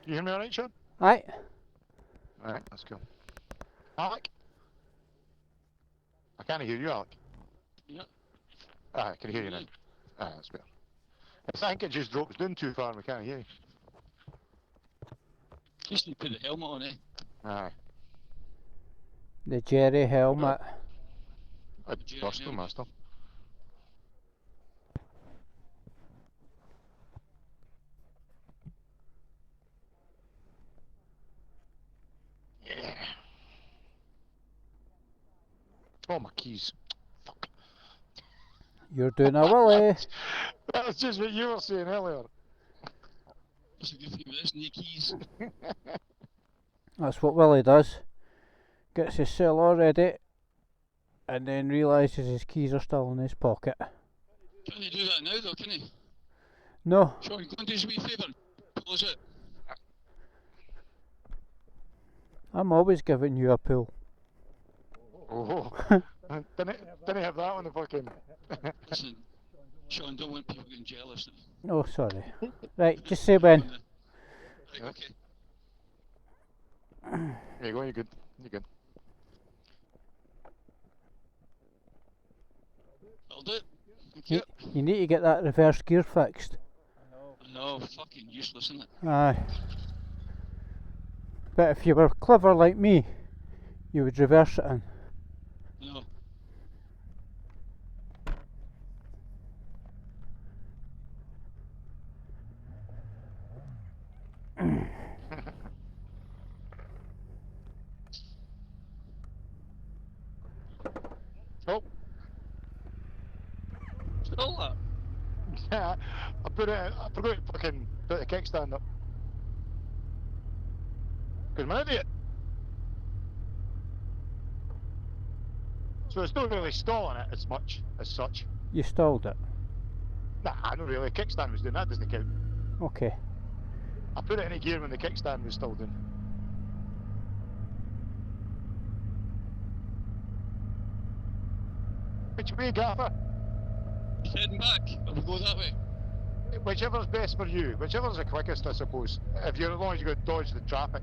You hear me alright, Sean? Aye. Alright, that's cool. Alec? I can't hear you, Alec. Yeah. I can hear you now. Alright, that's better. I think it just drops down too far and we can't hear you. Just need to put the helmet on, eh? Aye. The Jerry helmet. Master. Yeah. Oh, my keys. Fuck. You're doing a willy. That's just what you were saying earlier. What's a good thing with this, no keys? That's what Willie does. Gets his cell all ready and then realises his keys are still in his pocket. Can he do that now though, can he? No. Sean, go and do us a wee favour. Close it. I'm always giving you a pull. Oh, didn't have that on the fucking. Listen, Sean, don't want people getting jealous. Oh, sorry. Right, just say when. Right, okay. There you go, you're good. You're good. I'll do it. Thank you. You need to get that reverse gear fixed. I know, fucking useless, isn't it? Aye. But if you were clever like me, you would reverse it in. No. Oh. Still that? Yeah, I forgot to fucking put the kickstand up. Because I'm an idiot. So it's not really stalling it as much as such. You stalled it. Nah, not really. The kickstand was doing that, doesn't count. Okay. I put it in a gear when the kickstand was still doing. Which way, Gaffer? Heading back. I'll go that way. Whichever's best for you. Whichever's the quickest, I suppose. If you're, as long as you got to dodge the traffic.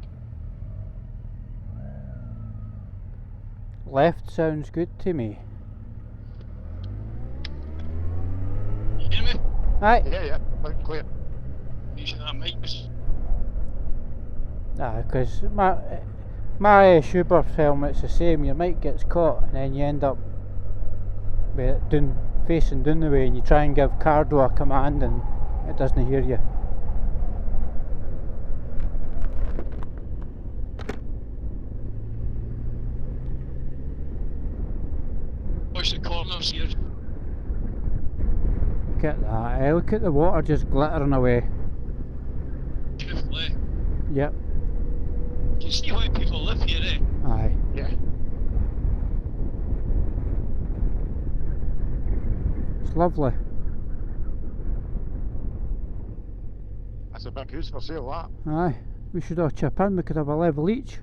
Left sounds good to me. You hear me? Aye. Yeah, loud and clear. You sure that mic was... Nah, because my Schubert helmet's the same. Your mic gets caught and then you end up with it facing down the way and you try and give Cardo a command and it doesn't hear you. Watch the corners here. Look at that, eh? Look at the water just glittering away. Beautiful, eh? Yep. You can see why people live here, eh? Aye. Yeah. It's lovely. That's a big house for sale, that. Aye. We should all chip in, we could have a level each.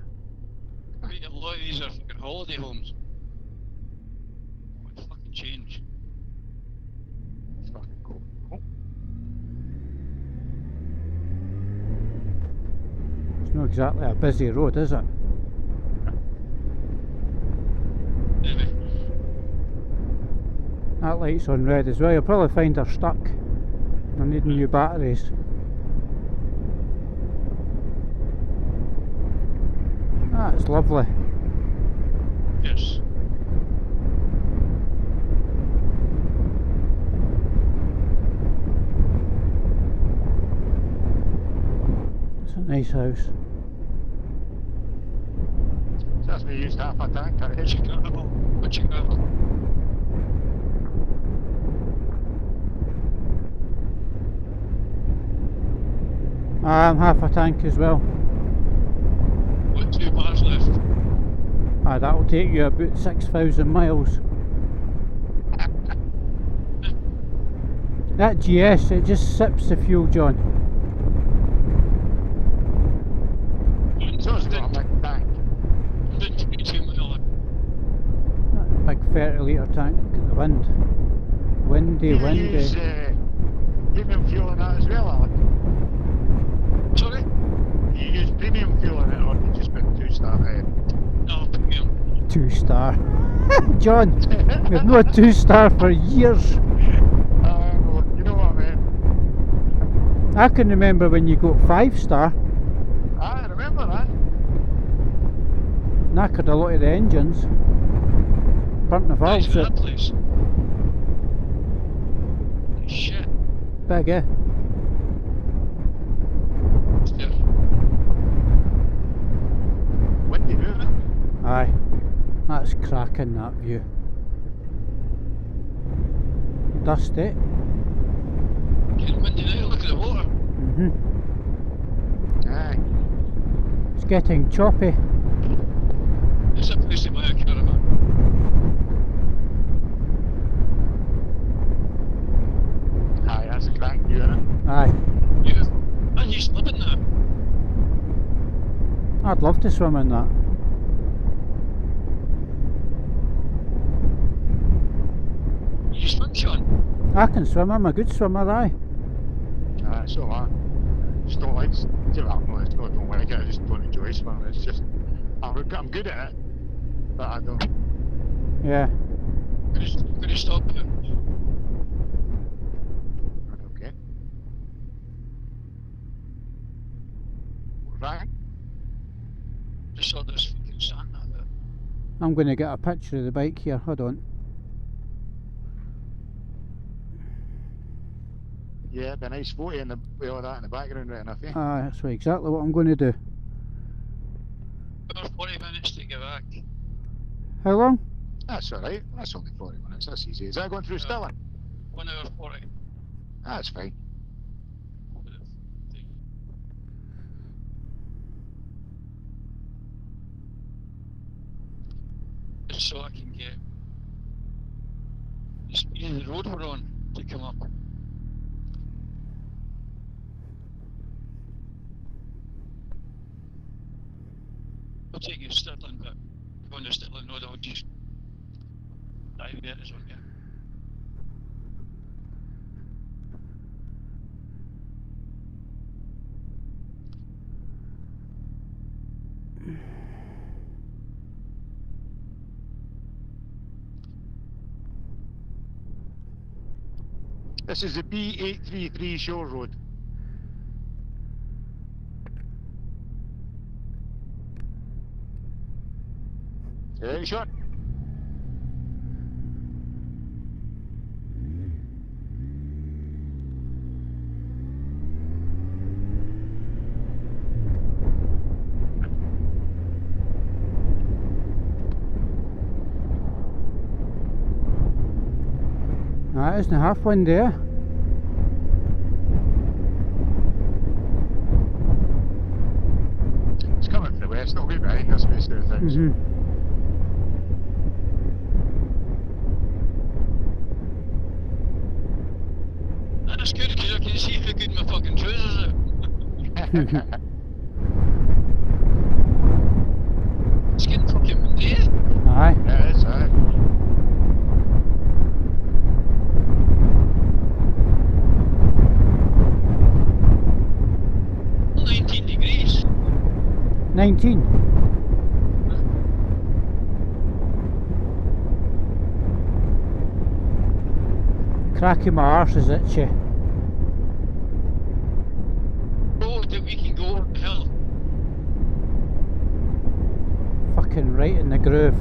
Quite a lot of these are fucking holiday homes. What fucking change? It's fucking cool. Oh. It's not exactly a busy road, is it? Anyway, That light's on red as well. You'll probably find her stuck. They're needing new batteries. That's lovely. yes. It's a nice house. So that's me used half a tank at What's it. your gravel? What's your gravel? I'm half a tank as well. What, 2 bars left? Aye, that'll take you about 6,000 miles. That GS, it just sips the fuel, John. So it's not a big tank. Didn't 22 mile. That big 30 litre tank. Look at the wind. Windy, You windy. use premium fuel in that as well, Alec. Sorry? 2-star. John, we've not 2-star for years. You know what I mean? I can remember when you got 5-star. I remember that. Knackered a lot of the engines. Burnt the Nice valves that out. place. Shit. Big, eh? Yeah. Windy, isn't it? Aye. That's cracking, that view. Dust it. Getting windy now, look at the water. Aye. It's getting choppy. It's a place to buy a caravan. Aye, that's a crank view, isn't it? Aye. Yeah. And you slip in that. I'd love to swim in that. You swim, Sean. I can swim, I'm a good swimmer, aye. Aye, so am I. Just don't like, well, no, it's not don't like it, I just don't enjoy swimming. It's just, I'm good at it, but I don't. Yeah. Gonna stop here. Okay. Right. Just saw this fucking sand out there. I'm going to get a picture of the bike here, hold on. Yeah, it'd be a nice photo in the, with all that in the background right enough, eh? Aye, that's exactly what I'm going to do. About 40 minutes to get back. How long? That's alright, that's only 40 minutes, that's easy. Is that going through Stirling? 1 hour 40. That's fine. Just so I can get the speed of the road we're on to come up. I'll take you to Stirling, but going to Stirling Road, I'll just dive there as well, yeah. This is the B833 Shore Road. Ready, Sean? That isn't half one there. It's coming from the west, it'll be behind us most of the things. That's good because I can see how good my fucking trousers are. It's getting fucking windy, eh? Aye. Yeah, it's alright. Well, 19 degrees. 19. Cracking my arse is itchy. Oh, that we can go up the hill. Fucking right in the groove.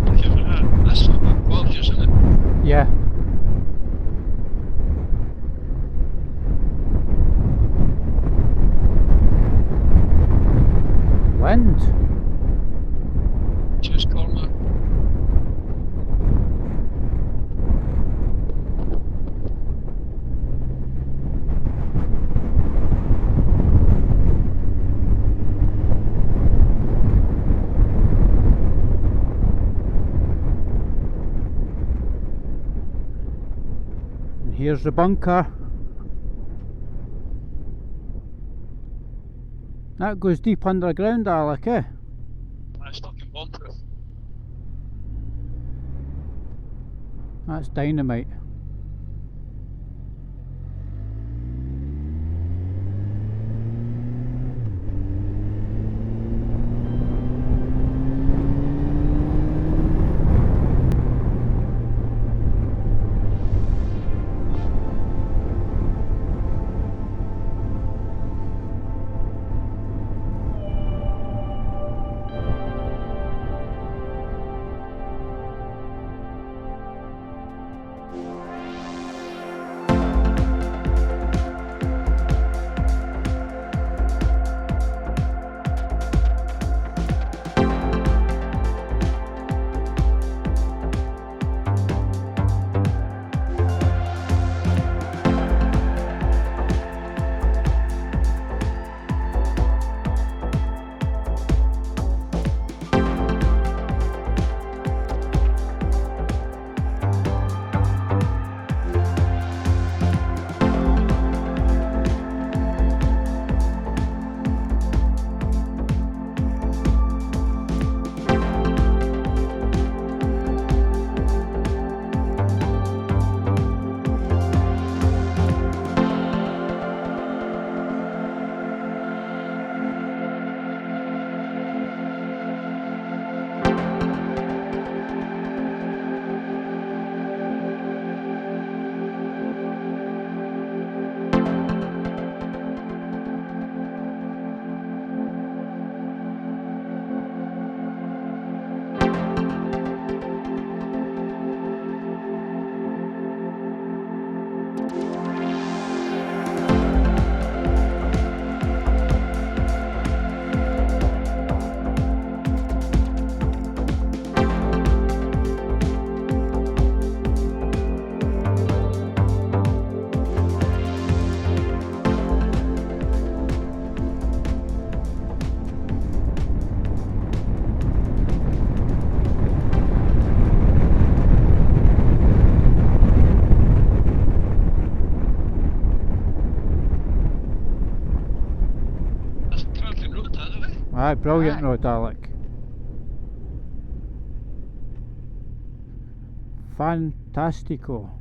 Look at that. That's fucking gorgeous, isn't it? Yeah. Wind. Just corner. And here's the bunker. That goes deep underground, Alec, eh? That's fucking bomb-proof. That's dynamite. Aye, brilliant Aye. road, Alec. Fantastico.